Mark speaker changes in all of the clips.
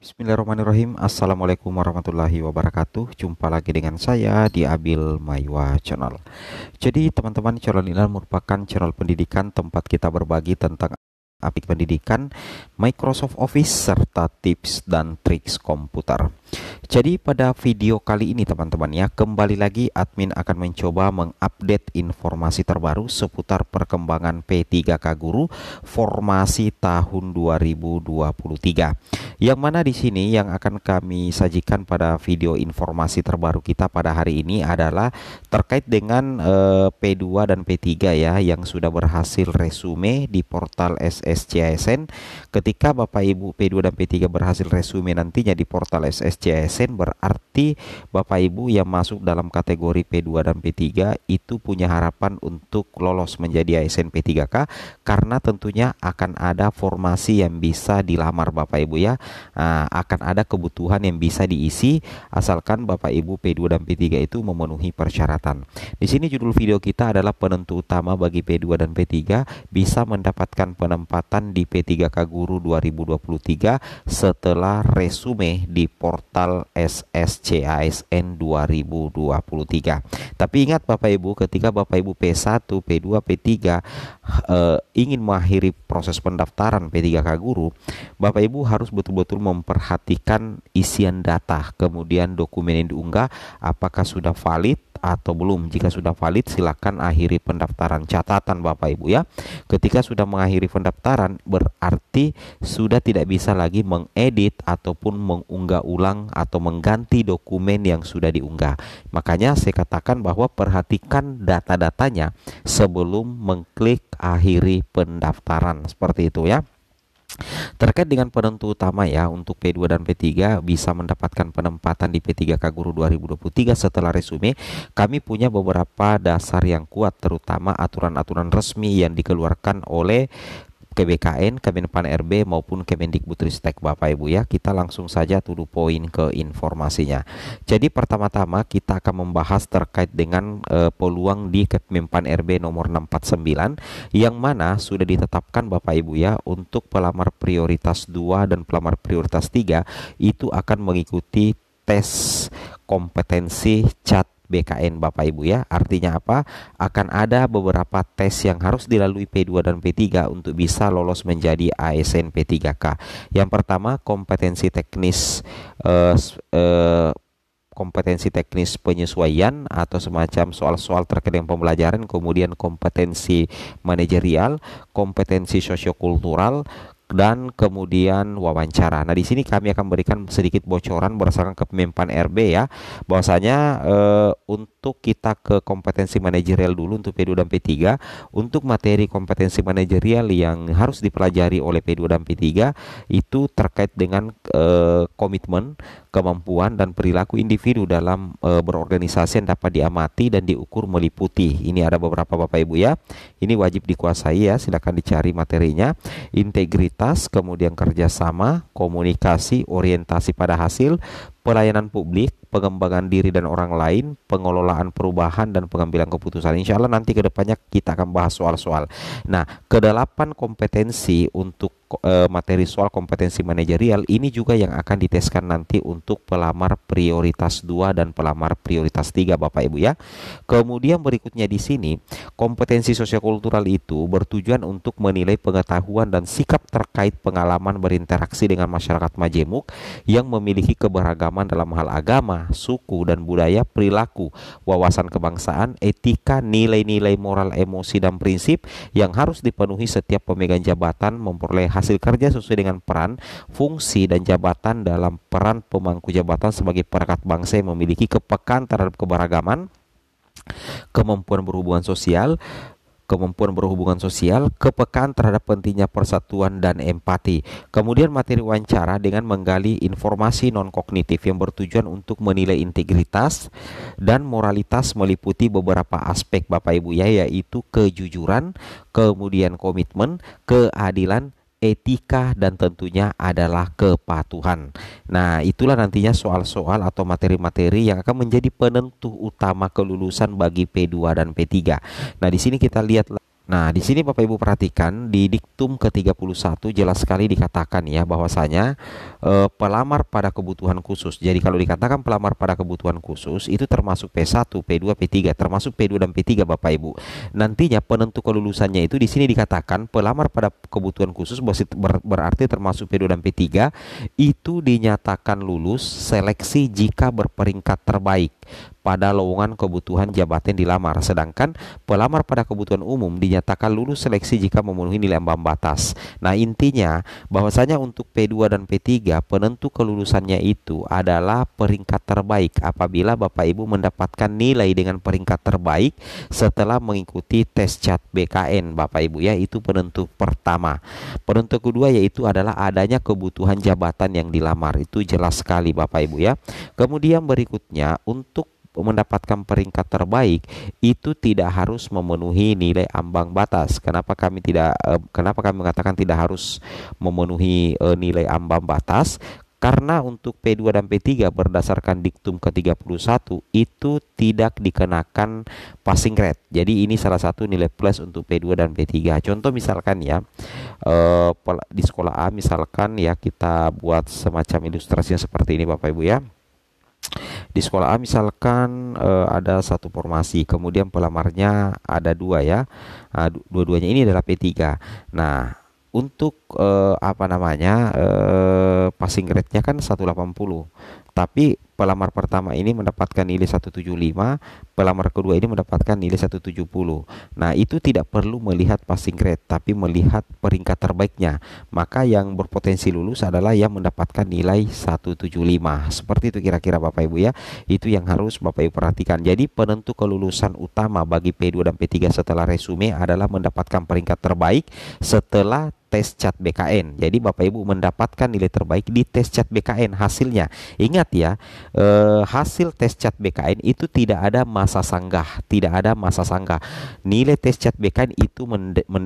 Speaker 1: Bismillahirrahmanirrahim. Assalamualaikum warahmatullahi wabarakatuh. Jumpa lagi dengan saya di Abil Maywa Channel. Jadi teman-teman, channel ini merupakan channel pendidikan tempat kita berbagi tentang aplikasi pendidikan, Microsoft Office, serta tips dan triks komputer. Jadi pada video kali ini teman-teman ya, kembali lagi admin akan mencoba mengupdate informasi terbaru seputar perkembangan P3K Guru formasi tahun 2023. Yang mana di sini yang akan kami sajikan pada video informasi terbaru kita pada hari ini adalah terkait dengan P2 dan P3 ya, yang sudah berhasil resume di portal SSCASN. Ketika Bapak Ibu P2 dan P3 berhasil resume nantinya di portal SSCASN, berarti Bapak Ibu yang masuk dalam kategori P2 dan P3 itu punya harapan untuk lolos menjadi ASN P3K, karena tentunya akan ada formasi yang bisa dilamar Bapak Ibu ya. Akan ada kebutuhan yang bisa diisi asalkan Bapak Ibu P2 dan P3 itu memenuhi persyaratan. Di sini judul video kita adalah penentu utama bagi P2 dan P3 bisa mendapatkan penempatan di P3K Guru 2023 setelah resume di portal SSCASN 2023. Tapi ingat Bapak Ibu, ketika Bapak Ibu P1, P2, P3 ingin mengakhiri proses pendaftaran P3K Guru, Bapak Ibu harus betul-betul memperhatikan isian data, kemudian dokumen yang diunggah apakah sudah valid atau belum. Jika sudah valid, silakan akhiri pendaftaran. Catatan Bapak Ibu ya, ketika sudah mengakhiri pendaftaran berarti sudah tidak bisa lagi mengedit ataupun mengunggah ulang atau mengganti dokumen yang sudah diunggah. Makanya saya katakan bahwa perhatikan data-datanya sebelum mengklik akhiri pendaftaran, seperti itu ya. Terkait dengan penentu utama ya, untuk P2 dan P3 bisa mendapatkan penempatan di P3K Guru 2023 setelah resume, kami punya beberapa dasar yang kuat, terutama aturan-aturan resmi yang dikeluarkan oleh KBKN, Kemenpan RB maupun Kemendikbudristek Bapak Ibu ya. Kita langsung saja to the point ke informasinya. Jadi pertama-tama kita akan membahas terkait dengan peluang di Kemenpan RB nomor 649 yang mana sudah ditetapkan Bapak Ibu ya, untuk pelamar prioritas 2 dan pelamar prioritas 3 itu akan mengikuti tes kompetensi CAT BKN Bapak Ibu ya. Artinya apa? Akan ada beberapa tes yang harus dilalui P2 dan P3 untuk bisa lolos menjadi ASN P3K. Yang pertama, kompetensi teknis penyesuaian atau semacam soal-soal terkait dengan pembelajaran, kemudian kompetensi manajerial, kompetensi sosiokultural, dan kemudian wawancara. Nah, di sini kami akan berikan sedikit bocoran berdasarkan Kemenpan RB ya, bahwasanya untuk kita ke kompetensi manajerial dulu untuk P2 dan P3. Untuk materi kompetensi manajerial yang harus dipelajari oleh P2 dan P3 itu terkait dengan komitmen, kemampuan dan perilaku individu dalam berorganisasi yang dapat diamati dan diukur meliputi. Ini ada beberapa Bapak Ibu ya. Ini wajib dikuasai ya, silakan dicari materinya. Integritas, kemudian kerjasama, komunikasi, orientasi pada hasil, pelayanan publik, pengembangan diri dan orang lain, pengelolaan perubahan dan pengambilan keputusan. Insya Allah nanti kedepannya kita akan bahas soal-soal. Nah, kedelapan kompetensi untuk materi soal kompetensi manajerial ini juga yang akan diteskan nanti untuk pelamar prioritas 2 dan pelamar prioritas 3 Bapak Ibu ya. Kemudian berikutnya di sini, kompetensi sosiokultural itu bertujuan untuk menilai pengetahuan dan sikap terkait pengalaman berinteraksi dengan masyarakat majemuk yang memiliki keberagaman dalam hal agama, suku dan budaya, perilaku, wawasan kebangsaan, etika, nilai-nilai moral, emosi dan prinsip yang harus dipenuhi setiap pemegang jabatan memperoleh hasil kerja sesuai dengan peran, fungsi dan jabatan dalam peran pemangku jabatan sebagai perangkat bangsa yang memiliki kepekaan terhadap keberagaman, kemampuan berhubungan sosial, kepekaan terhadap pentingnya persatuan dan empati. Kemudian materi wawancara dengan menggali informasi non-kognitif yang bertujuan untuk menilai integritas dan moralitas meliputi beberapa aspek Bapak Ibu ya, yaitu kejujuran, kemudian komitmen, keadilan, etika, dan tentunya adalah kepatuhan. Nah, itulah nantinya soal-soal atau materi-materi yang akan menjadi penentu utama kelulusan bagi P2 dan P3. Nah, di sini kita lihat Nah, di sini Bapak Ibu perhatikan di diktum ke-31 jelas sekali dikatakan ya bahwasanya pelamar pada kebutuhan khusus. Jadi kalau dikatakan pelamar pada kebutuhan khusus itu termasuk P1, P2, P3, termasuk P2 dan P3 Bapak Ibu. Nantinya penentu kelulusannya itu di sini dikatakan pelamar pada kebutuhan khusus berarti termasuk P2 dan P3 itu dinyatakan lulus seleksi jika berperingkat terbaik pada lowongan kebutuhan jabatan dilamar, sedangkan pelamar pada kebutuhan umum dinyatakan lulus seleksi jika memenuhi nilai ambang batas. Nah, intinya bahwasanya untuk P2 dan P3 penentu kelulusannya itu adalah peringkat terbaik apabila Bapak Ibu mendapatkan nilai dengan peringkat terbaik setelah mengikuti tes CAT BKN Bapak Ibu ya, itu penentu pertama. Penentu kedua yaitu adalah adanya kebutuhan jabatan yang dilamar, itu jelas sekali Bapak Ibu ya. Kemudian berikutnya untuk mendapatkan peringkat terbaik itu tidak harus memenuhi nilai ambang batas. Kenapa kami mengatakan tidak harus memenuhi nilai ambang batas? Karena untuk P2 dan P3 berdasarkan diktum ke-31 itu tidak dikenakan passing grade. Jadi ini salah satu nilai plus untuk P2 dan P3. Contoh misalkan ya, di sekolah A misalkan ya, kita buat semacam ilustrasinya seperti ini Bapak Ibu ya. Di sekolah A misalkan ada satu formasi, kemudian pelamarnya ada dua ya. Dua-duanya ini adalah P3. Nah, untuk passing grade-nya kan 180. Tapi pelamar pertama ini mendapatkan nilai 175, pelamar kedua ini mendapatkan nilai 170. Nah, itu tidak perlu melihat passing grade, tapi melihat peringkat terbaiknya. Maka yang berpotensi lulus adalah yang mendapatkan nilai 175. Seperti itu kira-kira Bapak Ibu ya. Itu yang harus Bapak Ibu perhatikan. Jadi penentu kelulusan utama bagi P2 dan P3 setelah resume adalah mendapatkan peringkat terbaik setelah tes CAT BKN. Jadi Bapak Ibu mendapatkan nilai terbaik di tes CAT BKN hasilnya. Ingat ya, hasil tes CAT BKN itu tidak ada masa sanggah, tidak ada masa sanggah. Nilai tes CAT BKN itu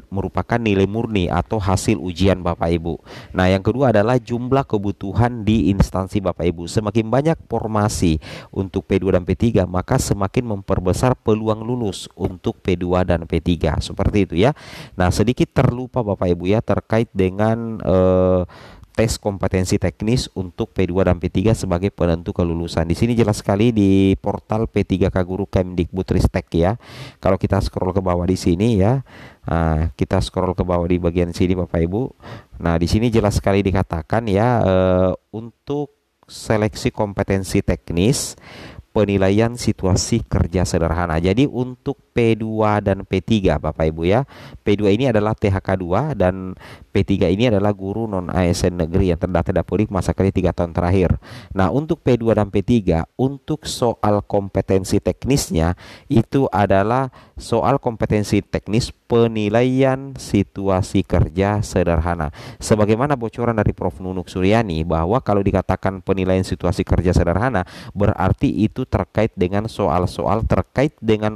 Speaker 1: merupakan nilai murni atau hasil ujian Bapak Ibu. Nah, yang kedua adalah jumlah kebutuhan di instansi Bapak Ibu. Semakin banyak formasi untuk P2 dan P3, maka semakin memperbesar peluang lulus untuk P2 dan P3. Seperti itu ya. Nah, sedikit terlupa Bapak Ibu ya terkait dengan tes kompetensi teknis untuk P2 dan P3 sebagai penentu kelulusan. Di sini jelas sekali di portal P3K Guru Kemdikbudristek ya. Kalau kita scroll ke bawah di sini ya, kita scroll ke bawah di bagian sini Bapak Ibu. Nah, di sini jelas sekali dikatakan ya, untuk seleksi kompetensi teknis penilaian situasi kerja sederhana. Jadi untuk P2 dan P3 Bapak Ibu ya, P2 ini adalah THK 2 dan P3 ini adalah guru non ASN negeri yang terdata Dapodik masa kerja 3 tahun terakhir. Nah, untuk P2 dan P3 untuk soal kompetensi teknisnya itu adalah soal kompetensi teknis penilaian situasi kerja sederhana. Sebagaimana bocoran dari Prof Nunuk Suryani bahwa kalau dikatakan penilaian situasi kerja sederhana berarti itu terkait dengan soal-soal terkait dengan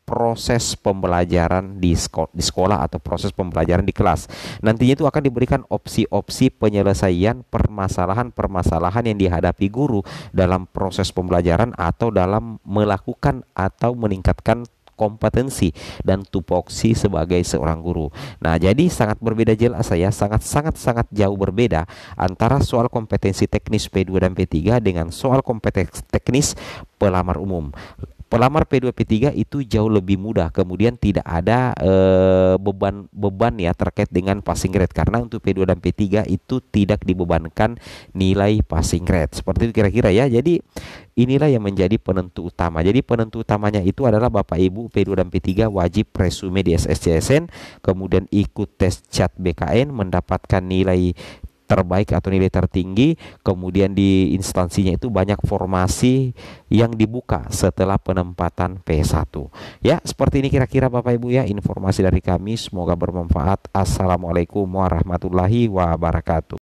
Speaker 1: proses pembelajaran di sekolah atau proses pembelajaran di kelas. Nantinya itu akan diberikan opsi-opsi penyelesaian permasalahan-permasalahan yang dihadapi guru dalam proses pembelajaran atau dalam melakukan atau meningkatkan kompetensi dan tupoksi sebagai seorang guru. Nah, jadi sangat berbeda jelas saya, sangat jauh berbeda antara soal kompetensi teknis P2 dan P3 dengan soal kompetensi teknis pelamar umum. Pelamar P2 P3 itu jauh lebih mudah, kemudian tidak ada beban ya terkait dengan passing grade, karena untuk P2 dan P3 itu tidak dibebankan nilai passing grade. Seperti itu kira-kira ya. Jadi inilah yang menjadi penentu utama. Jadi penentu utamanya itu adalah Bapak Ibu P2 dan P3 wajib resume di SSCSN, kemudian ikut tes CAT BKN mendapatkan nilai terbaik atau nilai tertinggi, kemudian di instansinya itu banyak formasi yang dibuka setelah penempatan P1. Ya, seperti ini kira-kira Bapak Ibu ya informasi dari kami, semoga bermanfaat. Assalamualaikum warahmatullahi wabarakatuh.